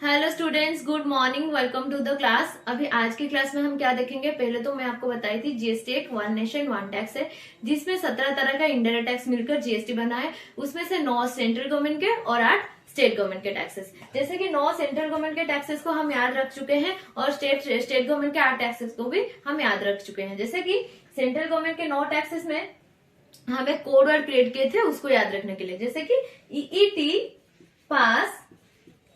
Hello students, good morning, welcome to the class. अभी आज की क्लास में हम क्या देखेंगे। पहले तो मैं आपको बताई थी जीएसटी एक वन नेशन वन टैक्स है, जिसमें 17 तरह का इंडायरेक्ट टैक्स मिलकर जीएसटी बना है। उसमें से 9 सेंट्रल गवर्नमेंट के और 8 स्टेट गवर्नमेंट के टैक्सेस। जैसे कि 9 सेंट्रल गवर्नमेंट के टैक्सेस को हम याद रख चुके हैं और स्टेट गवर्नमेंट के 8 टैक्सेस को भी हम याद रख चुके हैं। जैसे कि सेंट्रल गवर्नमेंट के 9 टैक्सेस में हमें कोड वर्ड क्रिएट किए थे उसको याद रखने के लिए। जैसे कि ईईटी पास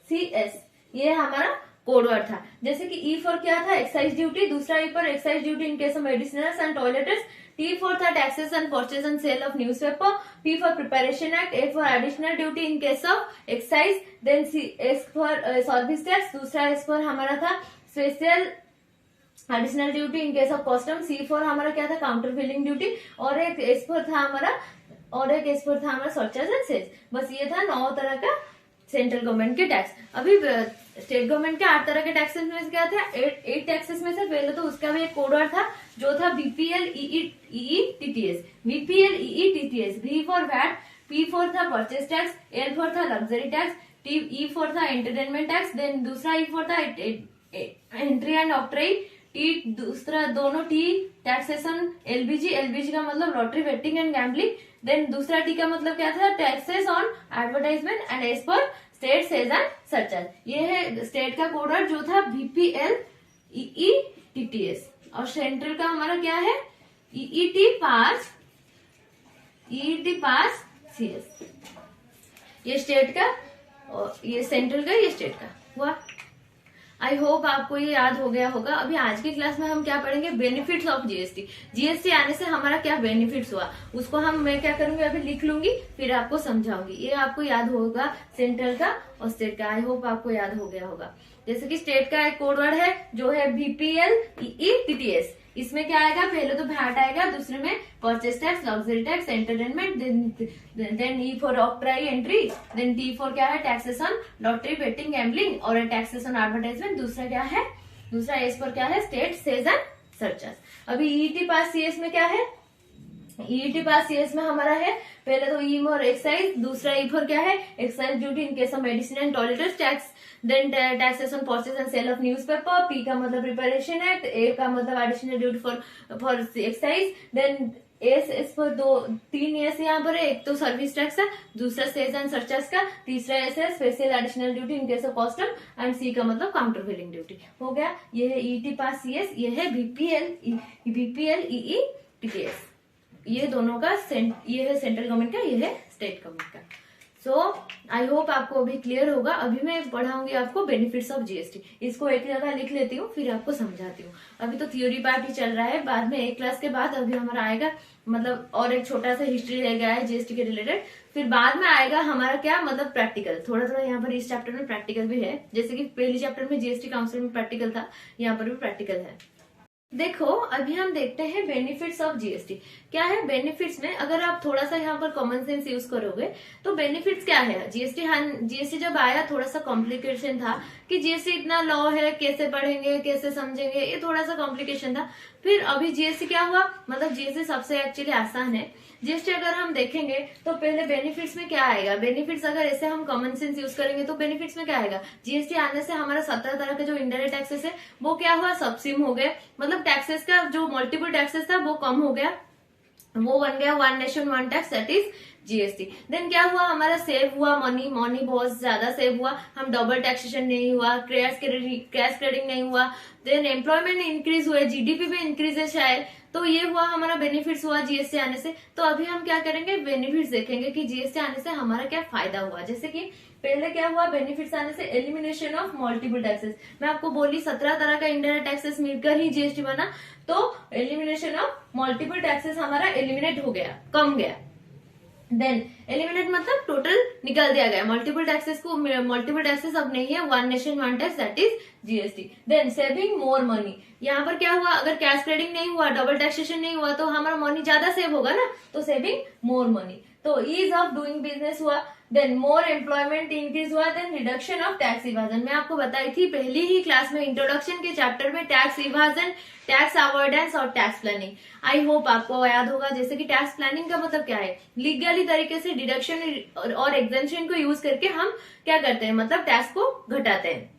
CS, ये हमारा कोड वर्ड था। जैसे कि ई फॉर क्या था, एक्साइज ड्यूटी। दूसरा E for excise duty in case of medicinals and toilets. T for था taxes and purchase and sale of newspaper. P for preparation act. A for additional duty in case of excise. Then S for service tax. दूसरा S for हमारा था special additional duty in case of custom. C for हमारा क्या था, counter filling duty. और एक S for था हमारा सरचार्ज एंड सेस। बस ये था 9 तरह का सेंट्रल गवर्नमेंट के टैक्स। अभी स्टेट गवर्नमेंट के 8 तरह के टैक्सेस में से क्या था, 8 टैक्सेस में से पहले तो उसका भी एक कोड वर्ड था जो था BPL EE TTS. BPL EE TTS. V for VAT. P for था परचेज टैक्स। एल फॉर था लग्जरी टैक्स। ई फॉर था एंटरटेनमेंट टैक्स। देन दूसरा ई फॉर था एंट्री एंड ऑक्ट्री। टी दूसरा दोनों टी टैक्सेशन एलबीजी। एलबीजी का मतलब lottery betting and gambling. Then दूसरा टी का मतलब क्या था, taxes on advertisement and as per state cess and surcharge. ये है स्टेट का कोड वर्ड जो था बीपीएल ईई टीटीएस। और सेंट्रल का हमारा क्या है, ईईटी पास सीएस। ये स्टेट का और ये सेंट्रल का, ये स्टेट का हुआ। आई होप आपको ये याद हो गया होगा। अभी आज की क्लास में हम क्या पढ़ेंगे, बेनिफिट्स ऑफ जीएसटी। जीएसटी आने से हमारा क्या बेनिफिट्स हुआ उसको मैं क्या करूंगी, अभी लिख लूंगी फिर आपको समझाऊंगी। ये आपको याद होगा सेंट्रल का और स्टेट का। आई होप आपको याद हो गया होगा। जैसे कि स्टेट का एक कोड वर्ड है जो है बीपीएल ईई टीटीएस। इसमें क्या आएगा, पहले तो वैट आएगा, दूसरे में purchase tax, luxury tax, entertainment, then E for octroi entry. Then T for क्या है, taxes on lottery betting gambling और टैक्सेस ऑन एडवर्टाइजमेंट। दूसरा क्या है, दूसरा एस पर क्या है, स्टेट सेज एंड सरचार्ज। अभी ईईटी पास सीएस में क्या है, ईईटी पास सीएस में हमारा है पहले तो ई फॉर एक्साइज। दूसरा ई फॉर क्या है, excise duty in case of medicine and toilets tax. Then taxes on purchase and sale of newspaper. P का मतलब प्रिपरेशन एक्ट। ए का मतलब additional duty for excise. Then S for 3 S यहाँ पर है। एक तो सर्विस टैक्स है, दूसरा सेज एंड सरचार्ज का, तीसरा एस है special additional duty in case of custom and C का मतलब काउंटर फिलिंग ड्यूटी। हो गया, ये है ईटी पास सीएस, ये है बीपीएल ईई टीटीएस। ये दोनों का ये है सेंट्रल गवर्नमेंट का, ये है स्टेट गवर्नमेंट का। सो आई होप आपको अभी क्लियर होगा। अभी मैं पढ़ाऊंगी आपको बेनिफिट्स ऑफ जीएसटी। इसको एक जगह लिख लेती हूँ फिर आपको समझाती हूँ। अभी तो थ्योरी पार्ट ही चल रहा है, बाद में एक क्लास के बाद अभी हमारा आएगा मतलब और एक छोटा सा हिस्ट्री रह गया है जीएसटी के रिलेटेड। फिर बाद में आएगा हमारा क्या मतलब प्रैक्टिकल। थोड़ा थोड़ा यहाँ पर इस चैप्टर में प्रैक्टिकल भी है। जैसे कि पहले चैप्टर में जीएसटी काउंसिल में प्रैक्टिकल था, यहाँ पर भी प्रैक्टिकल है। देखो अभी हम देखते हैं बेनिफिट्स ऑफ जीएसटी। क्या है बेनिफिट्स में, अगर आप थोड़ा सा यहाँ पर कॉमन सेंस यूज करोगे तो बेनिफिट्स क्या है। जीएसटी जब आया थोड़ा सा कॉम्प्लिकेशन था कि जीएसटी इतना लॉ है, कैसे पढ़ेंगे कैसे समझेंगे, ये थोड़ा सा कॉम्प्लिकेशन था। फिर अभी जीएसटी क्या हुआ, मतलब जीएसटी सबसे एक्चुअली आसान है। जीएसटी अगर हम देखेंगे तो पहले बेनिफिट्स में क्या आएगा, बेनिफिट्स अगर ऐसे हम कॉमन सेंस यूज करेंगे तो बेनिफिट्स में क्या आएगा, जीएसटी आने से हमारा 17 तरह के जो इंडायरेक्ट टैक्सेस है वो क्या हुआ, सबसिम हो गए। मतलब टैक्सेस का जो मल्टीपल टैक्सेस था वो कम हो गया, वो बन गया one nation one tax, that is GST. Then क्या हुआ, हमारा सेव हुआ मनी बहुत ज्यादा सेव हुआ। हम डबल टैक्सेशन नहीं हुआ, क्रैश क्रेडिंग नहीं हुआ। देन एम्प्लॉयमेंट इंक्रीज हुए, जीडीपी में इंक्रीज है शायद। तो ये हुआ हमारा बेनिफिट्स हुआ जीएसटी आने से। तो अभी हम क्या करेंगे, बेनिफिट्स देखेंगे कि जीएसटी आने से हमारा क्या फायदा हुआ। जैसे कि पहले क्या हुआ, बेनिफिट्स आने से एलिमिनेशन ऑफ मल्टीपल टैक्सेस। मैं आपको बोली 17 तरह का इंडायरेक्ट टैक्सेस मिलकर ही जीएसटी बना। तो एलिमिनेशन ऑफ मल्टीपल टैक्सेस हमारा एलिमिनेट हो गया, कम गया। देन एलिमिनेट मतलब टोटल निकाल दिया गया, मल्टीपल टैक्सेस अब नहीं है, one nation one tax, that is GST. Then saving more money, यहाँ पर क्या हुआ, अगर कैश क्रेडिट नहीं हुआ, डबल टैक्सेशन नहीं हुआ तो हमारा मनी ज्यादा सेव होगा ना, तो सेविंग मोर मनी। तो ईज ऑफ डूइंग बिजनेस हुआ। देन मोर एम्प्लॉयमेंट इंक्रीज हुआ। देन रिडक्शन ऑफ टैक्स इवाजन, मैं आपको बताई थी पहली ही क्लास में इंट्रोडक्शन के चैप्टर में, टैक्स इवाजन, टैक्स अवॉइडेंस और टैक्स प्लानिंग। आई होप आपको याद होगा। जैसे कि टैक्स प्लानिंग का मतलब क्या है, लीगली तरीके से डिडक्शन और एग्जेम्पशन को यूज करके हम क्या करते हैं, मतलब टैक्स को घटाते हैं।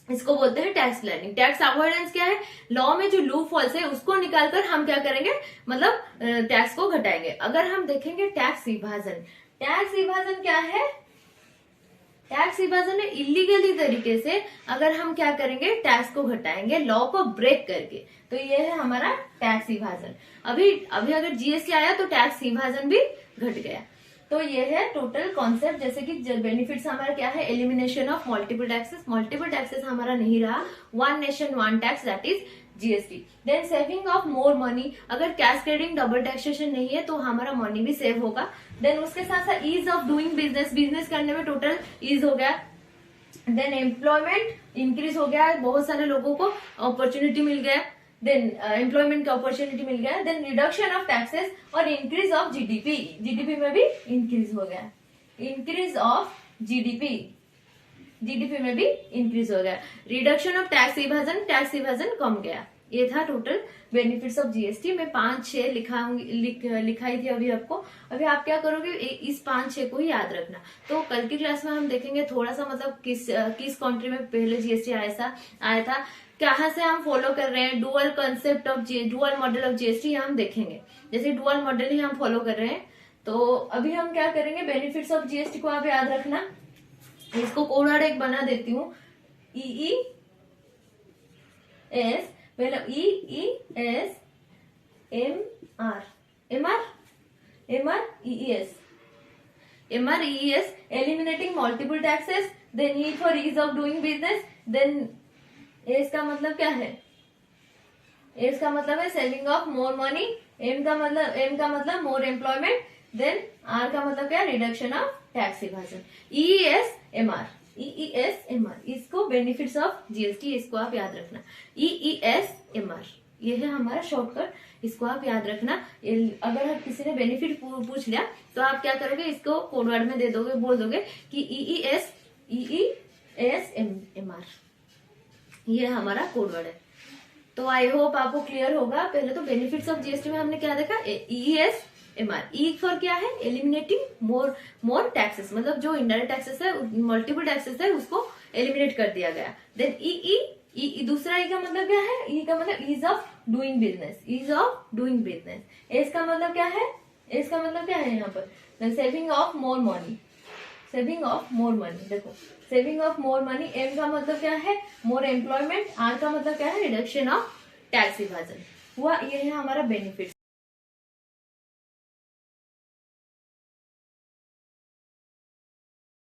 इसको बोलते हैं टैक्स प्लानिंग। टैक्स अवॉइडेंस क्या है, लॉ में जो लूप होल्स है उसको निकालकर हम क्या करेंगे, मतलब टैक्स को घटाएंगे। अगर हम देखेंगे टैक्स विभाजन, टैक्स विभाजन क्या है, टैक्स विभाजन है इलीगली तरीके से अगर हम क्या करेंगे, टैक्स को घटाएंगे लॉ को ब्रेक करके, तो ये है हमारा टैक्स विभाजन। अभी अगर जीएसटी आया तो टैक्स विभाजन भी घट गया। तो ये है टोटल कॉन्सेप्ट। जैसे कि बेनिफिट्स हमारा क्या है, elimination of multiple taxes, multiple taxes हमारा नहीं रहा, one nation one tax that is GST. Then saving of more money, अगर कैस्केडिंग डबल टैक्सेशन नहीं है तो हमारा मनी भी सेव होगा। देन उसके साथ साथ ease of doing business, business करने में टोटल ईज हो गया। देन एम्प्लॉयमेंट इंक्रीज हो गया, बहुत सारे लोगों को अपॉर्चुनिटी मिल गया, देन एम्प्लॉयमेंट का अपॉर्चुनिटी मिल गया। देन रिडक्शन ऑफ टैक्सेस और इंक्रीज ऑफ जीडीपी, जीडीपी में भी इंक्रीज हो गया, इंक्रीज ऑफ जीडीपी, जीडीपी में भी इंक्रीज हो गया। रिडक्शन ऑफ टैक्स विभाजन, टैक्स विभाजन कम गया। ये था टोटल बेनिफिट्स ऑफ जीएसटी। मैं 5-6 लिखाई थी अभी आपको। अभी आप क्या करोगे, इस 5-6 को ही याद रखना। तो कल की क्लास में हम देखेंगे थोड़ा सा, मतलब किस कंट्री में पहले जीएसटी आया था, कहाँ से हम फॉलो कर रहे हैं, dual concept of dual model of GST हम देखेंगे। जैसे डुअल मॉडल ही हम फॉलो कर रहे हैं। तो अभी हम क्या करेंगे, बेनिफिट्स ऑफ जीएसटी को आप याद रखना। इसको कोड वर्ड एक बना देती हूँ, EES, पहले EES MR eliminating multiple taxes, then need for ease of doing business, then A इसका मतलब क्या है, A इसका मतलब है saving of more money, M का मतलब मोर एम्प्लॉयमेंट, देन R का मतलब क्या है, रिडक्शन ऑफ टैक्स विभाजन। EES MR, इसको बेनिफिट्स ऑफ जीएसटी, इसको आप याद रखना। EES MR ये है हमारा शॉर्टकट, इसको आप याद रखना। अगर किसी ने बेनिफिट पूछ लिया तो आप क्या करोगे, इसको कोड वर्ड में दे दोगे, बोल दोगे कि EES MR, ये हमारा कोड वर्ड है। तो आई होप आपको क्लियर होगा। पहले तो बेनिफिट्स ऑफ जीएसटी में हमने क्या देखा, EES MR, ई फॉर क्या है, एलिमिनेटिंग मोर टैक्सेस, मतलब जो इनडायरेक्ट टैक्सेस है, मल्टीपल टैक्सेस है, उसको एलिमिनेट कर दिया गया। देन ई दूसरा ई का मतलब क्या है, ई का मतलब ease of doing business, ease of doing business. S का मतलब क्या है, एस का मतलब क्या है यहाँ पर, saving of more money, saving of more money, देखो saving of more money. M का मतलब क्या है, मोर एम्प्लॉयमेंट। आर का मतलब क्या है, रिडक्शन ऑफ टैक्स विभाजन। हुआ, ये है हमारा बेनिफिट।